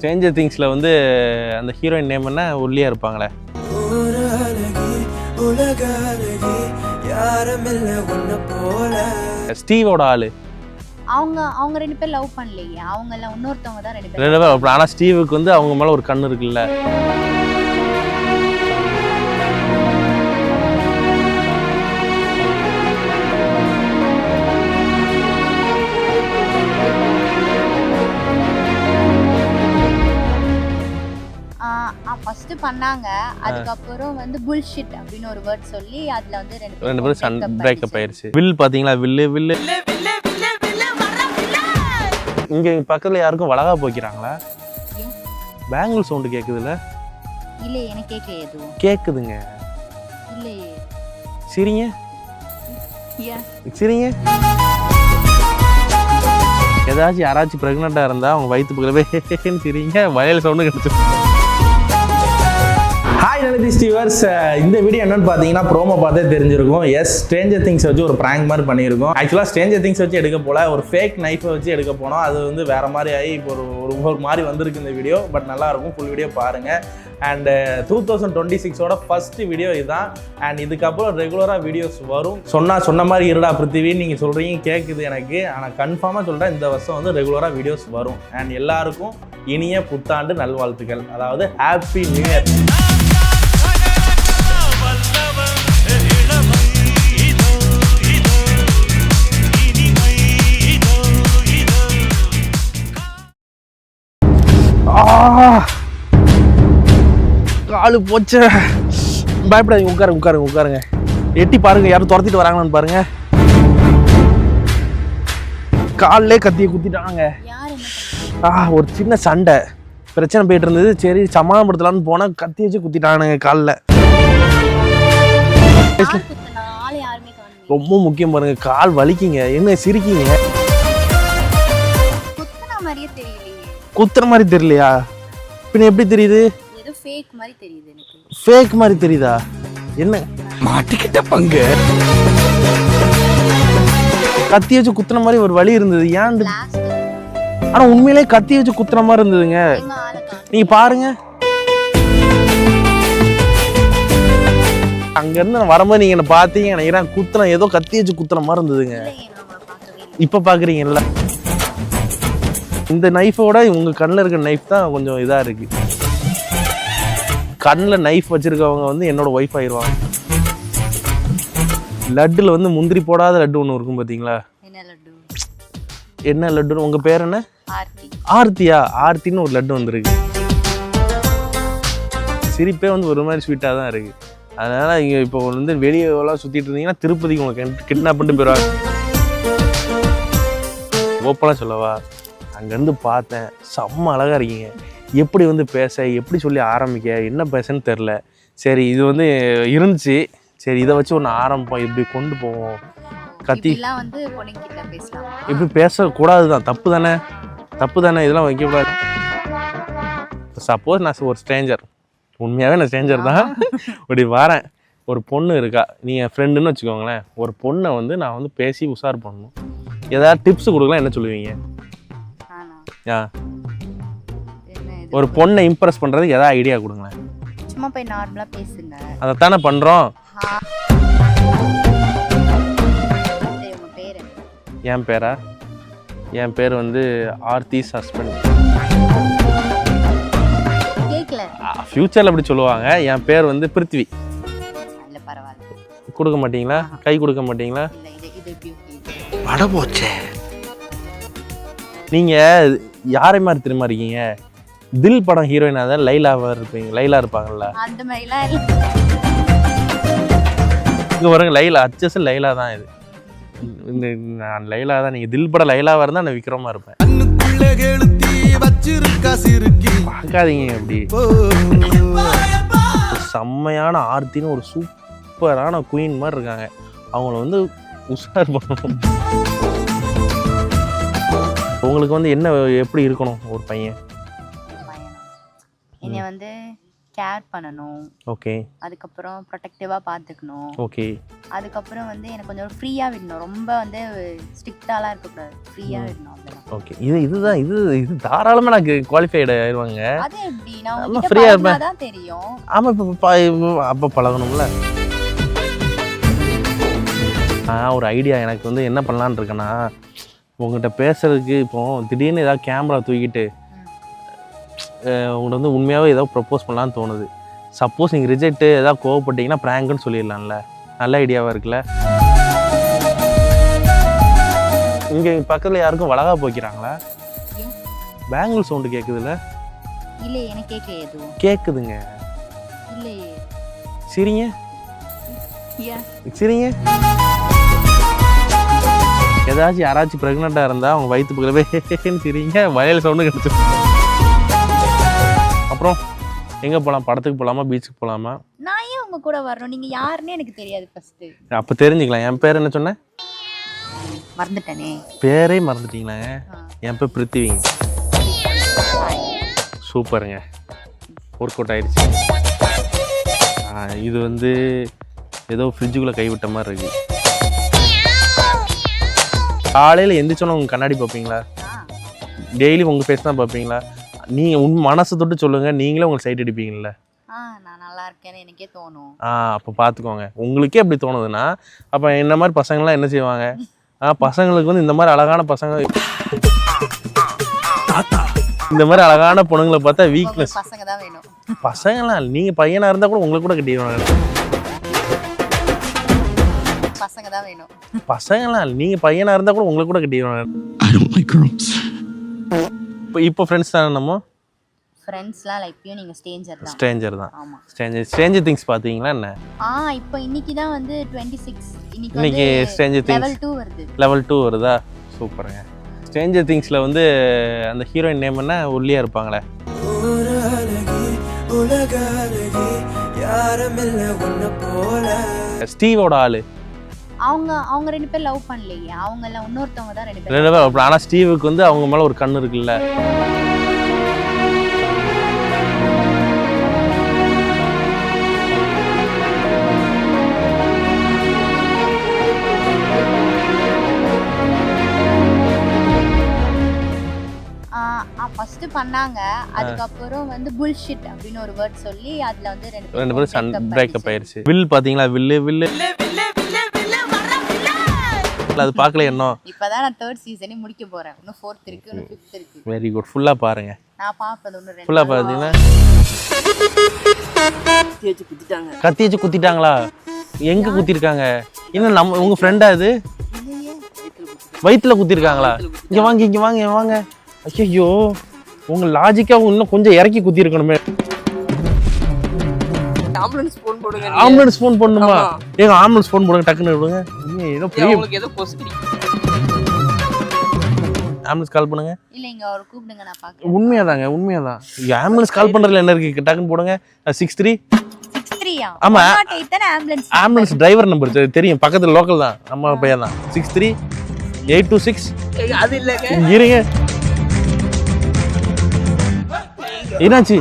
Stranger திங்ஸில் வந்து அந்த heroine name என்ன ஒல்லியாக இருப்பாங்களே ஸ்டீவோட ஆளு அவங்க ரெண்டு பேர் லவ் பண்ணலையே, அவங்க எல்லாம் இன்னொருத்தவங்க தான் ரெண்டு பேர். ஆனால் ஸ்டீவுக்கு வந்து அவங்க மேலே ஒரு கண்ணு இருக்குல்ல. ஃபர்ஸ்ட் பண்ணாங்க, அதுக்கப்புறம் வந்து புல்ஷிட் அப்படின்னு ஒரு வேர்ட் சொல்லி அதுல வந்து ரெண்டு பேரும் பிரேக்கப் ஆயிருச்சு. வில் பாத்தீங்களா, வில்லு இங்க பக்கத்துல யாருக்கும் வளகா போக்கிறாங்களா? Bangle sound கேக்குதுல? இல்ல எனக்கு கேக்கல. எதுவும் கேக்குதுங்க. இல்லையே. சிரிங்க சிரிங்க. ஏதாச்சும் யாராச்சும் பிரெக்னெண்டா இருந்தா அவங்க வயிற்று பக்கத்துல சிரிங்க, வயல் சவுண்டு கிடைச்சு. ஹாய் நலிதிஸ் வியூவர்ஸ், இந்த வீடியோ என்னன்னு பார்த்தீங்கன்னா ப்ரோமோ பார்த்தே தெரிஞ்சிருக்கும். எஸ், ஸ்ட்ரேஞ்சர் திங்ஸ் வச்சு ஒரு ப்ராங்க் மாதிரி பண்ணியிருக்கோம். ஆக்சுவலாக ஸ்ட்ரேஞ்சர் திங்ஸ் வச்சு எடுக்க போல, ஒரு ஃபேக் நைஃபை வச்சு எடுக்க போனோம். அது வந்து வேறு மாதிரி ஆகி இப்போ ஒரு மாதிரி வந்திருக்கு இந்த வீடியோ. பட் நல்லாயிருக்கும், ஃபுல் வீடியோ பாருங்கள். அண்ட் 2026ஓட ஃபஸ்ட்டு வீடியோ இதுதான். அண்ட் இதுக்கப்புறம் ரெகுலராக வீடியோஸ் வரும். சொன்ன மாதிரி இருடா பிருத்திவின்னு நீங்கள் சொல்கிறீங்க, கேட்குது எனக்கு. ஆனால் கன்ஃபார்மாக சொல்கிறேன், இந்த வருஷம் வந்து ரெகுலராக வீடியோஸ் வரும். அண்ட் எல்லாருக்கும் இனிய புத்தாண்டு நல்வாழ்த்துக்கள், அதாவது ஹாப்பி நியூ இயர். காலு போச்சு, பயப்படாதீங்க, உட்காருங்க. எட்டி பாருங்க, யாரும் துரத்திட்டு வராங்கன்னு பாருங்க. காலிலே கத்தியை குத்திட்டாங்க. ஒரு சின்ன சண்டை பிரச்சனை போயிட்டு இருந்தது. சரி சமாதானப்படுத்தலான்னு போனா கத்தி வச்சு குத்திட்டானுங்க காலில். ரொம்ப முக்கியம் பாருங்க, கால் வலிக்குங்க. என்ன சிரிக்கீங்க? குத்துற மாதிரி தெரியலையா? பின்ன எப்படி தெரியுது? ஃபேக் மாதிரி தெரியுதா? என்ன மாட்டிக்கிட்ட பங்கு? கத்தி வச்சு குத்துற மாதிரி ஒரு வலி இருந்தது. ஏன்? ஆனா உண்மையிலே கத்தி வச்சு குத்துற மாதிரி இருந்ததுங்க. நீங்க பாருங்க, அங்க இருந்து வரும்போது நீங்க என்ன பாத்தீங்க நினைக்கிறேன். குத்துன ஏதோ கத்தி வச்சு குத்துற மாதிரி இருந்ததுங்க. இப்ப பாக்குறீங்கல்ல, இந்த நைஃபோட உங்க கண்ணில் இருக்கிற நைஃப் தான் கொஞ்சம் இதா இருக்கு. கண்ணில் நைஃப் வச்சிருக்கவங்க வந்து என்னோட ஒய்ஃப் ஆயிடுவாங்க. லட்டுல வந்து முந்திரி போடாத லட்டு ஒன்று இருக்கும் பாத்தீங்களா? என்ன லட்டுன்னு? உங்க பேர் என்ன? ஆர்த்தியா? ஆர்த்தின்னு ஒரு லட்டு வந்துருக்கு. சிரிப்பே வந்து ஒரு மாதிரி ஸ்வீட்டாக தான் இருக்கு. அதனால இங்கே இப்போ வந்து வெளியே எல்லாம் சுற்றிட்டு இருந்தீங்கன்னா திருப்பதிக்கு உங்களுக்கு கிட்னாப் பண்ணிட்டு போயிடுவாங்க. ஓப்பனாக சொல்லவா, அங்கேருந்து பார்த்தேன், செம்ம அழகாக இருக்கீங்க. எப்படி வந்து பேச, எப்படி சொல்லி ஆரம்பிக்க, என்ன பேசன்னு தெரில. சரி இது வந்து இருந்துச்சு, சரி இதை வச்சு ஒன்று ஆரம்பிப்போம், இப்படி கொண்டு போவோம். கத்தி வந்து இப்படி பேசக்கூடாது தான், தப்பு தானே, இதெல்லாம் வைக்கக்கூடாது. சப்போஸ் நான் ஒரு ஸ்ட்ரேஞ்சர், உண்மையாகவே நான் ஸ்ட்ரேஞ்சர் தான், இப்படி வரேன், ஒரு பொண்ணு இருக்கா, நீங்கள் ஃப்ரெண்டுன்னு வச்சுக்கோங்களேன். ஒரு பொண்ணை வந்து நான் வந்து பேசி உஷார் பண்ணணும். ஏதாவது டிப்ஸ் கொடுக்கலாம், என்ன சொல்லுவீங்க? ஒரு பொண்ணை இம்ப்ரெஸ் பண்ணுறதுக்கு ஏதாவது ஐடியா கொடுங்களேன். சும்மா போய் நார்மலாக பேசுங்க. அதைத்தானே பண்ணுறோம். என் பேரா? என் பேர் வந்து ஆர்த்திஸ் ஹஸ்பண்ட். ஃபியூச்சரில் அப்படி சொல்லுவாங்க. என் பேர் வந்து பிருத்திவி. கொடுக்க மாட்டீங்களா? கை கொடுக்க மாட்டீங்களா? பட போச்சே. நீங்கள் யாரை மாதிரி திரும்ப இருக்கீங்க? தில் படம் ஹீரோயினா தான் லைலாவா இருப்பீங்க. லைலா இருப்பாங்கல்ல, அந்த மாதிரிலாம் இல்லை. இங்கே பாருங்க, லைலா அச்சஸ் லைலா தான். இது நான் லைலா தான். நீங்கள் தில் படம் லைலாவாக இருந்தால் நான் விக்ரமா இருப்பேன். பார்க்காதீங்க அப்படி. செம்மையான ஆர்த்தின்னு ஒரு சூப்பரான குயின் மாதிரி இருக்காங்க. அவங்கள வந்து உஷார் பண்ணணும். உங்களுக்கு வந்து என்ன எப்படி இருக்கணும் ஒரு பையன்? என்னை வந்து கேர் பண்ணணும். ஓகே. அதுக்கப்புறம் ப்ரொடெக்டிவாக பார்த்துக்கணும். ஓகே. அதுக்கப்புறம் வந்து எனக்கு கொஞ்சம் ஃப்ரீயாக விடணும். ரொம்ப வந்து ஸ்ட்ரிக்டாலாம் இருக்கக்கூடாது, ஃப்ரீயாக விடணும். அவ்வளோதான். ஓகே. இதுதான் இது தாராளமாக எனக்கு குவாலிஃபைடு ஆயிடுவாங்க. அது எப்படி நான் ஆமா, உங்ககிட்ட ஃப்ரீயா இருப்பேன். பழகுனா தான் தெரியும். ஆமாம், இப்போ அப்போ பழகணும்ல. ஒரு ஐடியா எனக்கு வந்து என்ன பண்ணலான்னு இருக்கேன்னா, உங்கள்கிட்ட பேசுறதுக்கு இப்போ திடீர்னு ஏதாவது கேமரா தூக்கிட்டு உங்கள்கிட்ட வந்து உண்மையாகவே ஏதாவது ப்ரப்போஸ் பண்ணலான்னு தோணுது. சப்போஸ் நீங்கள் ரிஜெக்ட்டு ஏதாவது கோவப்பட்டீங்கன்னா ப்ராங்குன்னு சொல்லிடலாம்ல. நல்ல ஐடியாவாக இருக்குல்ல. இங்கே பக்கத்தில் யாருக்கும் வளகா போய்க்கிறாங்களா? Bangle sound கேட்குதுல்ல? இல்லை, எனக்கு கேட்க எதுவும் கேட்குதுங்க. இல்லையே. சரிங்க ஏன் சரிங்க. ஏதாச்சும் யாராச்சும் ப்ரெக்னெண்ட்டாக இருந்தால் அவங்க வயிற்று பக்கத்தில் சரிங்க வயல் சவுண்டு கிடச்சிடும். அப்புறம் எங்கே போகலாம்? படத்துக்கு போகலாமா, பீச்சுக்கு போகலாமா? நான் ஏன் உங்க கூட வரணும்? நீங்க யாருன்னு எனக்கு தெரியாது. ஃபர்ஸ்ட் அப்போ தெரிஞ்சுக்கலாம். என் பேர் என்ன சொன்னேன்? மறந்துட்டேனே. பேரே மறந்துட்டீங்களாங்க? என் பேர் பிருத்திவிங்க. சூப்பருங்க, ஒர்க் அவுட் ஆயிடுச்சு. இது வந்து ஏதோ ஃப்ரிட்ஜுக்குள்ளே கைவிட்ட மாதிரி இருக்கு. காலையில் எந்திரிச்சோன்னு உங்கள் கண்ணாடி பார்ப்பீங்களா? டெய்லி உங்கள் ஃபேஸ் தான் பார்ப்பீங்களா? நீங்கள் மனசை தொட்டு சொல்லுங்கள், நீங்களே உங்களுக்கு சைட் அடிப்பீங்கள்ல? நான் நல்லா இருக்கேன்னு எனக்கே தோணும். அப்போ பார்த்துக்கோங்க. உங்களுக்கே அப்படி தோணுதுன்னா அப்போ இந்த மாதிரி பசங்கள்லாம் என்ன செய்வாங்க? பசங்களுக்கு வந்து இந்த மாதிரி அழகான பசங்க, இந்த மாதிரி அழகான பொண்ணுங்களை பார்த்தா வீக்னஸ். பசங்க தான் வேணும். பசங்களாம் நீங்கள் பையனாக இருந்தால் கூட உங்களுக்கு கூட கட்டிடுவாங்க. பசங்க தான் வேணும். பசங்களாம் நீங்கள் பையனாக இருந்தால் கூட உங்களுக்கு கூட கட்டிடுவாங்க. இப்போ ஃப்ரெண்ட்ஸ் தானே நம்ம? ஃப்ரெண்ட்ஸ்லாம் லைக் நீங்க ஸ்ட்ரேஞ்சர் தான். ஆமா, ஸ்ட்ரேஞ்சர் திங்ஸ் பார்த்தீங்களா என்ன? இப்போ இன்னைக்கு தான் வந்து 26. இன்னைக்கு ஸ்ட்ரேஞ்சர் திங்ஸ் லெவல் 2 வருது. லெவல் 2 வருதா? சூப்பருங்க. ஸ்ட்ரேஞ்சர் திங்ஸில் வந்து அந்த ஹீரோயின் நேம் என்ன? ஒல்லியா இருப்பாங்களே, ஸ்டீவோட ஆளு. அவங்க ரெண்டு பேர் லவ் பண்ணலையே. அவங்க எல்லாம் இன்னொருத்தவங்க தான் ரெண்டு பேர். ஆனா ஸ்டீவுக்கு வந்து அவங்க மேல ஒரு கண்ணு இருக்குல்ல. ஃபர்ஸ்ட் பண்ணாங்க. அதுக்கப்புறம் வந்து புல்ஷிட் அப்படின்னு ஒரு வேர்ட் சொல்லி அதுல வந்து ரெண்டு பேரும் பிரேக்கப் ஆயிருச்சு. வில் பாத்தீங்களா? வில்லு அது பார்க்கல இன்னும். இப்பதான் நான் 3rd சீசனே முடிக்க போறேன். இன்னும் 4th இருக்கு, இன்னும் 5th இருக்கு. Very good. ஃபுல்லா பாருங்க. நான் பாப்பது ஒண்ணு ரெண்டு. ஃபுல்லா பாத்தீங்களா? கத்தி வச்சு குத்திட்டாங்களா? எங்க குத்திருக்காங்க? இன்னும் நம்ம உங்க ஃப்ரெண்டா இது? வயித்துல குத்திருக்காங்களா? இங்க வாங்க. ஐயோ, உங்க லாஜிக்கா இன்னும் கொஞ்சம் இறக்கி குத்தி இருக்கணுமே. ஆம்புலன்ஸ் ஃபோன் போடுங்க. ஆம்புலன்ஸ் ஃபோன் பண்ணுமா? ஏங்க ஆம்புலன்ஸ் ஃபோன் போடுங்க, டக்குன்னு விடுங்க. ஏதோ பெரிய உங்களுக்கு ஏதோ கொஸ்டி. ஆம்புலன்ஸ் கால் பண்ணுங்க. இல்லங்க, அவர் கூப்பிடுங்க, நான் பாக்குறேன். உண்மையாதான். ஆம்புலன்ஸ் கால் பண்றதுல என்ன இருக்கு? டக்குன்னு போடுங்க. 63 ஆமா, ஆம்புலன்ஸ் டிரைவர் நம்பர் தெரியும், பக்கத்துல லோக்கல் தான், நம்ம பையன் தான். 63-826. அது இல்லங்க, இருங்க. என்னாச்சு?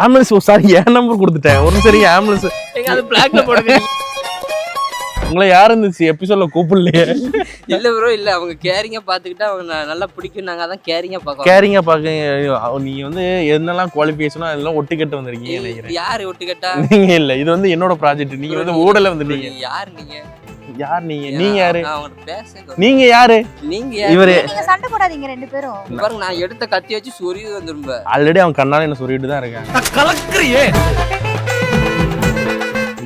ஆம்புலன்ஸ் சாரி, என் நம்பர் கொடுத்துட்டேன். ஒரு சரி ஆம்புலன்ஸ் அது பிளாக்ல போடுங்க. உங்களை யாரும் இந்த எபிசோட்ல கூப்பிடலையே? இல்ல ப்ரோ, இல்ல அவங்க கேரிங்கா பாத்துக்கிட்டா அவங்க நல்லா பிடிக்கும். நாங்க அதான் கேரிங்கா பாக்க. நீங்க வந்து என்னெல்லாம் குவாலிஃபிகேஷனோ அதெல்லாம் ஒட்டு கட்ட வந்திருக்கீங்க நினைக்கிறேன். யாரு ஒட்டு கட்டா? நீங்க இல்ல, இது வந்து என்னோட ப்ராஜெக்ட். நீங்க வந்து ஊடல வந்துட்டீங்க. யார் நீங்க? நீங்க யாரு? நீங்க யாரு? இவரு. நீங்க சண்டை போடாதீங்க ரெண்டு பேரும். பாருங்க, நான் எடுத்த கத்தி வச்சு சொறி வந்துரும்ப. ஆல்ரெடி அவன் கண்ணால என்ன சொல்லிட்டு தான் இருக்காங்க. கலக்குறியே.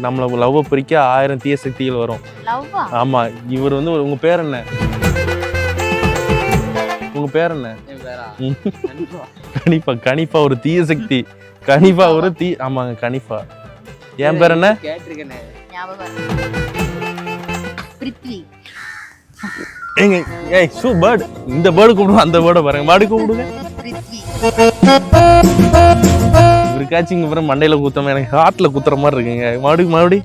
நம்மள லவ் பிரிக்க 1000 தீய சக்திகள் வரும். லவ்வா? ஆமா. இவர் வந்து உங்க பேர் என்ன? உங்க பேர் என்ன? கனிஃபா ஒரு தீய சக்தி. கனிஃபா ஒரு ஆமாங்க, கனிஃபா. என் பேர் என்ன? கேட்டிருக்கேனே, ஞாபகம். பிரித்வி. பேர்ட். இந்த பேர்டு கூப்பிடுவோம், அந்த பேர்டை பாருங்க. மாடு கூப்பிடுங்க. பிரித்வி. இவருக்காச்சும் இங்கே அப்புறம் மண்டையில் குத்துறோம், எனக்கு ஹார்ட்டில் குத்துற மாதிரி இருக்குங்க. மறுபடி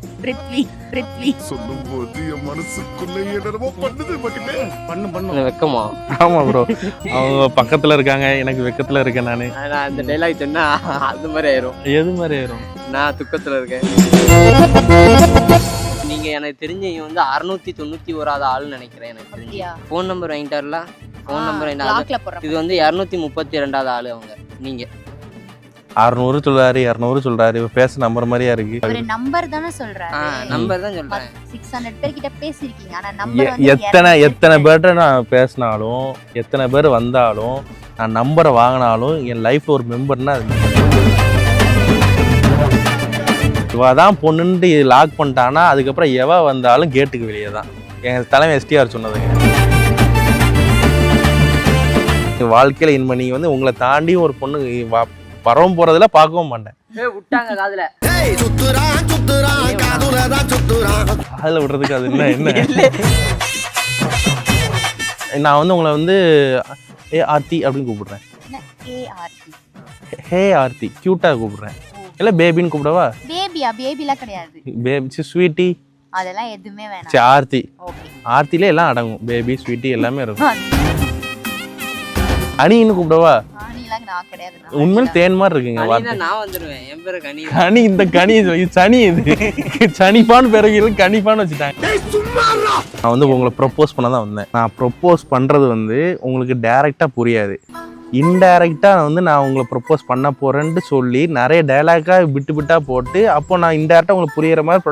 சொல்லும்போது என் மனசுக்குள்ள என்னமோ பண்ணுது மக்களே. எனக்கு வெக்கமா? ஆமாம் ப்ரோ, அவங்க பக்கத்தில் இருக்காங்க, எனக்கு வெக்கத்தில் இருக்கேன் நான். நான் அந்த டைலாக் சொன்னா அது மாதிரி ஆயிரும். எது மாதிரி ஆயிரும்? நான் துக்கத்தில் இருக்கேன். நீங்க எனக்கு தெரிஞ்ச இவன் வந்து 691 ஆள்னு நினைக்கிறேன். எனக்கு தெரிஞ்சு ஃபோன் நம்பர் வாங்கிட்டாருல, ஃபோன் நம்பர் வாங்கிட்டாரு. இது வந்து 232 ஆள் அவங்க. நீங்க 600 சொல்றாரு, 200 சொல்றாரு, இவ பேச நம்பர் மாதிரியா இருக்கு. ஒரு நம்பர் தானே சொல்றாரு. நம்பர் தான் சொல்றேன். 600 பேர் கிட்ட பேசிருக்கீங்க. ஆனா நம்பர் வந்து எத்தனை பேர்ட்ட நான் பேசினாலும், எத்தனை பேர் வந்தாலும், நான் நம்பரை வாங்கினாலும் என் லைஃப்ல ஒரு மெம்பர்னா அது இவ தான் பொண்ணுன்ட்டு லாக் பண்ணிட்டானா, அதுக்கப்புறம் எவ வந்தாலும் கேட்டுக்கு வெளியே தான். எங்கள் தலைமை எஸ்டிஆர் சொன்னதுங்க. வாழ்க்கையில் இனிமே நீங்கள் வந்து உங்களை தாண்டி ஒரு பொண்ணு பரவும் போகிறதுல பார்க்கவும் மாட்டேன். விட்டாங்க காதுல காதில் விடுறதுக்கு அது என்ன நான் வந்து உங்களை வந்து ஏ ஆர்த்தி அப்படின்னு கூப்பிடுறேன். ஹே ஆர்த்தி க்யூட்டாக கூப்பிடுறேன். இல்லை பேபின்னு கூப்பிடவா? பேபிலாம் கிடையாது. பேபி ஸ்வீட்டி அதெல்லாம் எதுவுமே வேணாம். சரி ஆர்த்தி. ஆர்த்திலே எல்லாம் அடங்கும். பேபி ஸ்வீட்டி எல்லாமே இருக்கும். அணின்னு கூப்பிடவா? நான் கிடையாது. உண்மையில தேன் மாதிரி இருக்குங்க. நான் வந்துருவேன். என் பேரு கனி. கனி இந்த கனி சனி இது சனிப்பான்னு பிறகு கனிப்பான்னு வச்சுட்டாங்க. நான் வந்து உங்களை ப்ரொப்போஸ் பண்ண தான் வந்தேன். நான் ப்ரொப்போஸ் பண்றது வந்து உங்களுக்கு டைரக்டா புரியாது. இன்டைரக்டாக வந்து நான் உங்களை ப்ரொப்போஸ் பண்ண போகிறேன்ட்டு சொல்லி நிறைய டைலாக்காக விட்டு போட்டு, அப்போ நான் இன்டைரக்டாக உங்களுக்கு புரிகிற மாதிரி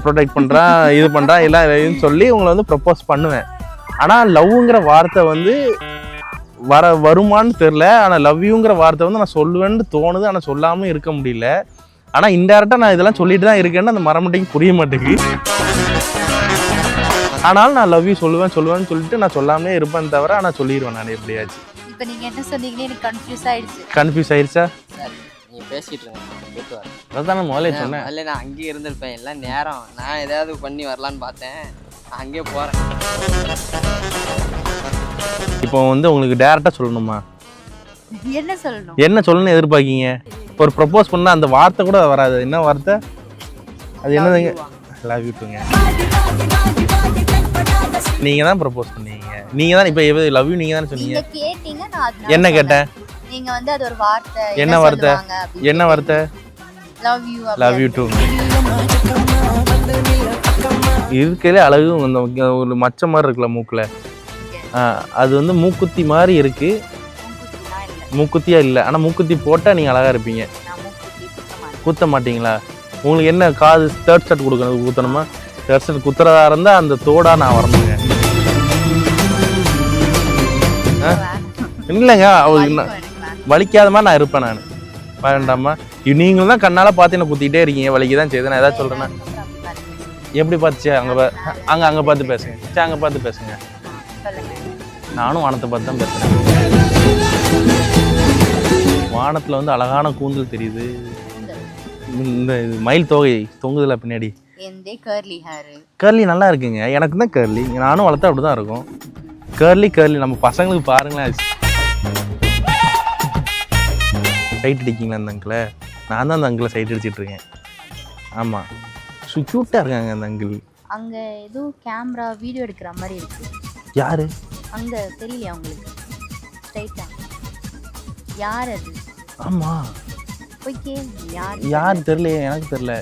ப்ரொடெக்ட் பண்ணுறேன், இது பண்ணுறேன், எல்லாம் சொல்லி உங்களை வந்து ப்ரொப்போஸ் பண்ணுவேன். ஆனால் லவ்ங்கிற வார்த்தை வந்து வருமானு தெரில. ஆனால் லவ் யூங்கிற வார்த்தை வந்து நான் சொல்லுவேன்னு தோணுது, ஆனால் சொல்லாமல் இருக்க முடியல. ஆனால் இன்டைரக்டாக நான் இதெல்லாம் சொல்லிட்டு தான் இருக்கேன்னு அந்த மரமட்டைக்கு புரிய மாட்டேங்குது. ஆனாலும் நான் லவ் யூ சொல்லுவேன்னு சொல்லிட்டு நான் சொல்லாமே இருப்பேன் தவிர, ஆனால் சொல்லிடுவேன் நான் எப்படியாச்சு. இப்போ நீங்க என்ன சொன்னீங்க? எனக்கு கன்ஃபியூஸ் ஆயிடுச்சா? நீ பேசிட்டு இருங்க. அதான் நான் முதல்ல சொன்னேன். இல்லை நான் அங்கேயே இருந்திருப்பேன். எல்லாம் நேரம் நான் ஏதாவது பண்ணி வரலான்னு பார்த்தேன். அங்கேயே போகிறேன். இப்போ வந்து உங்களுக்கு டேரெக்டாக சொல்லணுமா? என்ன சொல்லணும் எதிர்பார்க்கீங்க? ஒரு ப்ரப்போஸ் பண்ணால் அந்த வார்த்தை கூட வராது. என்ன வார்த்தை அது? என்னதுங்க? லவ் யூ டுங்க. நீங்கள் தான் ப்ரப்போஸ் பண்ணீங்க. நீங்கள் தான் இப்போ லவ் யூ நீங்கள் தானே சொன்னீங்க. என்ன கேட்டேன்? நீங்க வந்து அது ஒரு வார்த்தை. என்ன வார்த்தை? என்ன வார்த்தை? Love you to. இருக்கலே அழகு ஒரு மச்ச மாதிரி இருக்குல்ல மூக்குல, அது வந்து மூக்குத்தி மாதிரி இருக்கு. மூக்குத்தியா இல்லை, ஆனால் மூக்குத்தி போட்டால் நீங்கள் அழகா இருப்பீங்க. குத்த மாட்டீங்களா? உங்களுக்கு என்ன காது தேர்ட் ஷர்ட் கொடுக்கணும், குத்தணுமா? தேர்ட் ஷர்ட் குத்துறதா இருந்தால் அந்த தோடா நான் வரணுங்க. இல்லைங்க, வலிக்காத மாதிரி நான் இருப்பேன். நான் வேண்டாமா? நீங்களும் தான் கண்ணால் பார்த்து என்ன குத்திக்கிட்டே இருக்கீங்க. வலிக்கு தான் செய்யுது. நான் ஏதாவது சொல்கிறேன்னா எப்படி பார்த்துச்சு? அங்கே பார்த்து பேசுங்க. சரி, அங்கே பார்த்து பேசுங்க. நானும் வானத்தை பார்த்து தான் பேசுகிறேன். வானத்தில் வந்து அழகான கூந்தல் தெரியுது. இந்த மயில் தொகை தொங்குதில்ல பின்னாடி. கர்லி நல்லா இருக்குங்க. எனக்கு தான் கர்லி. நானும் வளர்த்தா அப்படி தான் இருக்கும். கர்லி நம்ம பசங்களுக்கு பாருங்களேன். சைட் அடிக்கிங்களா அந்த அங்கிளை? நான் தான் அந்த அங்கிளை சைட் அடிச்சிட்டு இருக்கேன். ஆமாம், க்யூட்டாக இருக்காங்க அந்த அங்கிள். அங்கே ஏதோ கேமரா வீடியோ எடுக்கிற மாதிரி இருக்கு. யாரு? அங்கே தெரியலையா உங்களுக்கு? ஸ்ட்ரைட்டா யார் அது? ஆமாம், போய் கேளு. யார் தெரியலையே, எனக்கு தெரியல.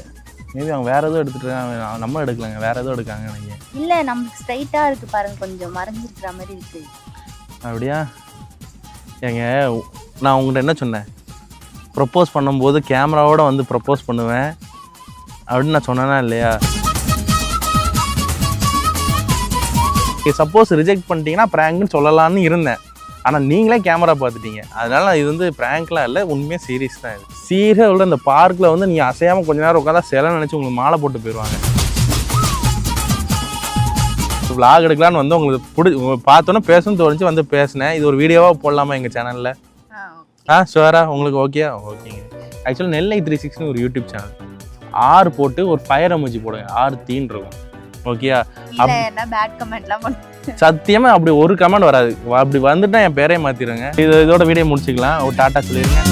மேபி அவங்க வேற ஏதோ எடுத்துட்டு இருக்காங்க. நம்ம எடுக்கலங்க, வேற ஏதோ எடுக்காங்க நினைக்கிறேன். இல்லை, நமக்கு ஸ்ட்ரைட்டாக இருக்கு பாருங்க, கொஞ்சம் மறைஞ்சிருக்கிற மாதிரி இருக்கு. அப்படியா? ஏங்க, நான் உங்கள்கிட்ட என்ன சொன்னேன்? ப்ரப்போஸ் பண்ணும்போது கேமராவோட வந்து ப்ரப்போஸ் பண்ணுவேன் அப்படின்னு நான் சொன்னேனா இல்லையா? சப்போஸ் ரிஜெக்ட் பண்ணிட்டீங்கன்னா ப்ராங்க்னு சொல்லலான்னு இருந்தேன். ஆனால் நீங்களே கேமரா பார்த்துட்டீங்க. அதனால இது வந்து ப்ராங்க்லாம் இல்லை, உண்மையாக சீரியஸ் தான். இது சீரியஸாக உள்ள இந்த பார்க்கில் வந்து நீங்கள் அசையாமல் கொஞ்ச நேரம் உட்காந்தா சிலை நினச்சி உங்களுக்கு மாலை போட்டு போயிடுவாங்க. விளாக் எடுக்கலான்னு வந்து உங்களுக்கு பார்த்தோன்னே பேசணும்னு தோணுச்சு, வந்து பேசினேன். இது ஒரு வீடியோவாக போடலாமா எங்கள் சேனலில்? ஷுவரா? உங்களுக்கு ஓகேயா? ஓகேங்க. ஆக்சுவலாக நெல்லை 360 ஒரு யூடியூப் சேனல். ஆர் போட்டு ஒரு ஃபயர் எமோஜி போடுங்க, ஆர்த்தின்னு இருக்கும். ஓகேயா? சத்தியமா அப்படி ஒரு கமெண்ட் வராது. அப்படி வந்துட்டா என் பேரே மாத்திடுங்க. இதோட வீடியோ முடிச்சுக்கலாம். ஒரு டாட்டா சொல்லிடுங்க.